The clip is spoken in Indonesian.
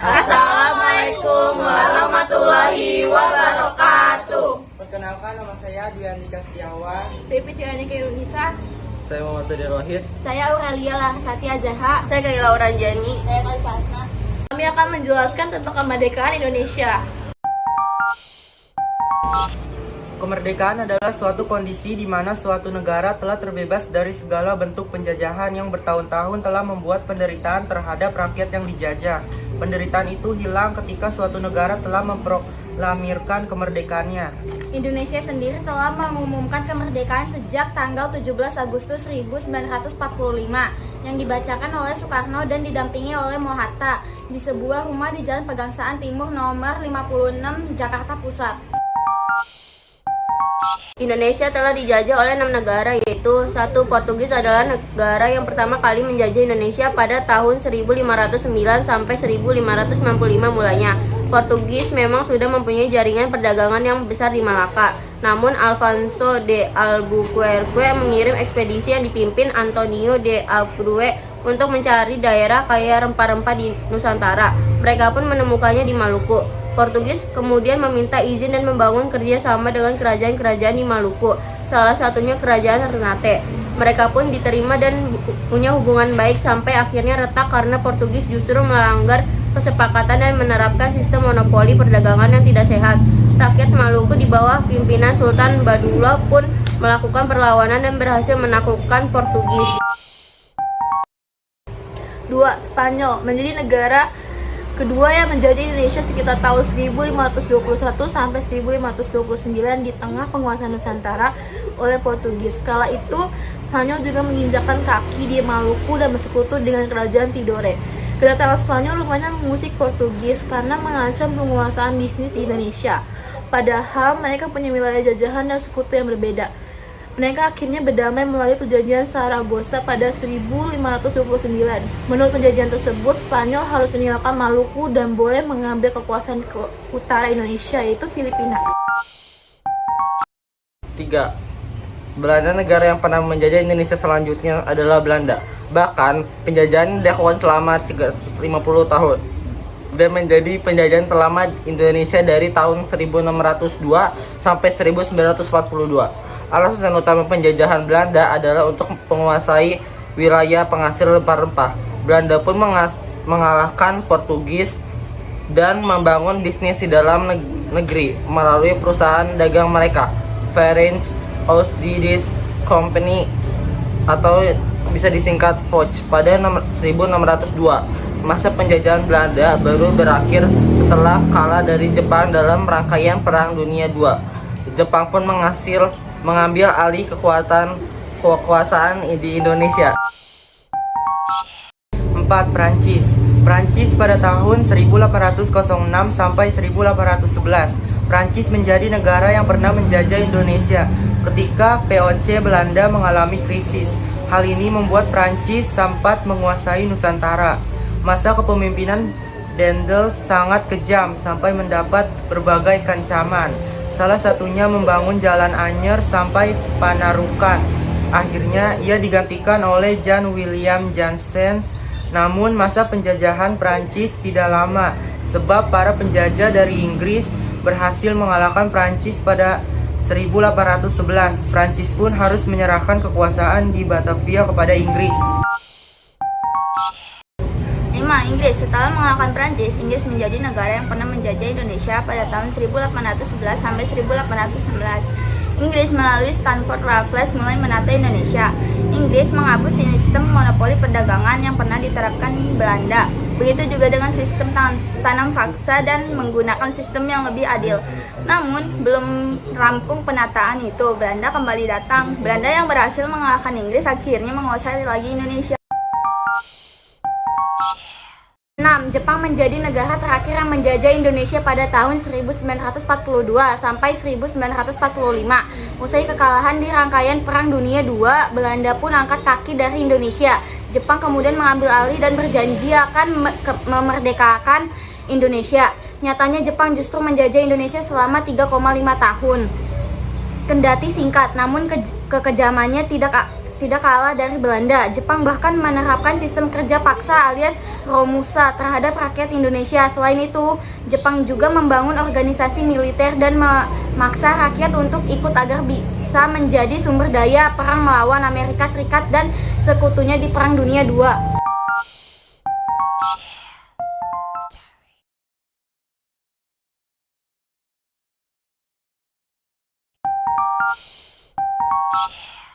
Assalamualaikum warahmatullahi wabarakatuh. Perkenalkan, nama saya Dwi Andika Setiawan. Devi Tiani Kairunisa. Saya Muhammad Tadi Rohid. Saya Aurelia Larasati Azaha. Saya Kaila Oranjani. Saya Kalisa Asna. Kami akan menjelaskan tentang kemerdekaan Indonesia. Kemerdekaan adalah suatu kondisi di mana suatu negara telah terbebas dari segala bentuk penjajahan yang bertahun-tahun telah membuat penderitaan terhadap rakyat yang dijajah. Penderitaan itu hilang ketika suatu negara telah memproklamirkan kemerdekaannya. Indonesia sendiri telah mengumumkan kemerdekaan sejak tanggal 17 Agustus 1945 yang dibacakan oleh Soekarno dan didampingi oleh Mohatta di sebuah rumah di Jalan Pegangsaan Timur nomor 56 Jakarta Pusat. Indonesia telah dijajah oleh 6 negara, yaitu 1. Portugis adalah negara yang pertama kali menjajah Indonesia pada tahun 1509 sampai 1595 mulanya. Portugis memang sudah mempunyai jaringan perdagangan yang besar di Malaka. Namun Alfonso de Albuquerque mengirim ekspedisi yang dipimpin Antonio de Abreu untuk mencari daerah kaya rempah-rempah di Nusantara. Mereka pun menemukannya di Maluku. Portugis kemudian meminta izin dan membangun kerjasama dengan kerajaan-kerajaan di Maluku, salah satunya kerajaan Ternate. Mereka pun diterima dan punya hubungan baik sampai akhirnya retak karena Portugis justru melanggar kesepakatan dan menerapkan sistem monopoli perdagangan yang tidak sehat. Rakyat Maluku di bawah pimpinan Sultan Badulla pun melakukan perlawanan dan berhasil menaklukkan Portugis. 2. Spanyol menjadi negara kedua yang menjadi Indonesia sekitar tahun 1521 sampai 1529 di tengah penguasaan Nusantara oleh Portugis. Kala itu, Spanyol juga menginjakkan kaki di Maluku dan bersekutu dengan kerajaan Tidore. Kedatangan Spanyol rupanya mengusik Portugis karena mengancam penguasaan bisnis di Indonesia. Padahal mereka punya wilayah jajahan dan sekutu yang berbeda. Mereka akhirnya berdamai melalui perjanjian Saragossa pada 1529. Menurut perjanjian tersebut, Spanyol harus meninggalkan Maluku dan boleh mengambil kekuasaan ke utara Indonesia, yaitu Filipina. 3. Belanda, negara yang pernah menjajah Indonesia selanjutnya adalah Belanda. Bahkan, penjajahan dilakukan selama 50 tahun dan menjadi penjajahan terlama Indonesia dari tahun 1602 sampai 1942. Alasan utama penjajahan Belanda adalah untuk menguasai wilayah penghasil rempah-rempah. Belanda pun mengalahkan Portugis dan membangun bisnis di dalam negeri melalui perusahaan dagang mereka, French Oost-Indies Company atau bisa disingkat Foch, pada 1602. Masa penjajahan Belanda baru berakhir setelah kalah dari Jepang dalam rangkaian Perang Dunia II. Jepang pun mengambil alih kekuasaan di Indonesia. 4. Prancis. Prancis pada tahun 1806 sampai 1811. Prancis menjadi negara yang pernah menjajah Indonesia ketika VOC Belanda mengalami krisis. Hal ini membuat Prancis sempat menguasai Nusantara. Masa kepemimpinan Daendels sangat kejam sampai mendapat berbagai ancaman. Salah satunya membangun jalan anyar sampai Panarukan. Akhirnya ia digantikan oleh Jan William Jansen. Namun masa penjajahan Prancis tidak lama, sebab para penjajah dari Inggris berhasil mengalahkan Prancis pada 1811. Prancis pun harus menyerahkan kekuasaan di Batavia kepada Inggris. 5. Inggris. Setelah mengalahkan Prancis, Inggris menjadi negara yang pernah menjajah Indonesia pada tahun 1811 sampai 1811. Inggris melalui Stanford Raffles mulai menata Indonesia. Inggris menghapus sistem monopoli perdagangan yang pernah diterapkan Belanda. Begitu juga dengan sistem tanam paksa dan menggunakan sistem yang lebih adil. Namun, belum rampung penataan itu, Belanda kembali datang. Belanda yang berhasil mengalahkan Inggris akhirnya menguasai lagi Indonesia. 6. Jepang menjadi negara terakhir yang menjajah Indonesia pada tahun 1942 sampai 1945. Usai kekalahan di rangkaian Perang Dunia II, Belanda pun angkat kaki dari Indonesia. Jepang kemudian mengambil alih dan berjanji akan memerdekakan Indonesia. Nyatanya Jepang justru menjajah Indonesia selama 3,5 tahun. Kendati singkat, namun kekejamannya tidak kalah dari Belanda. Jepang bahkan menerapkan sistem kerja paksa alias Romusa terhadap rakyat Indonesia. Selain itu, Jepang juga membangun organisasi militer dan memaksa rakyat untuk ikut agar bisa menjadi sumber daya perang melawan Amerika Serikat dan sekutunya di Perang Dunia II. Share.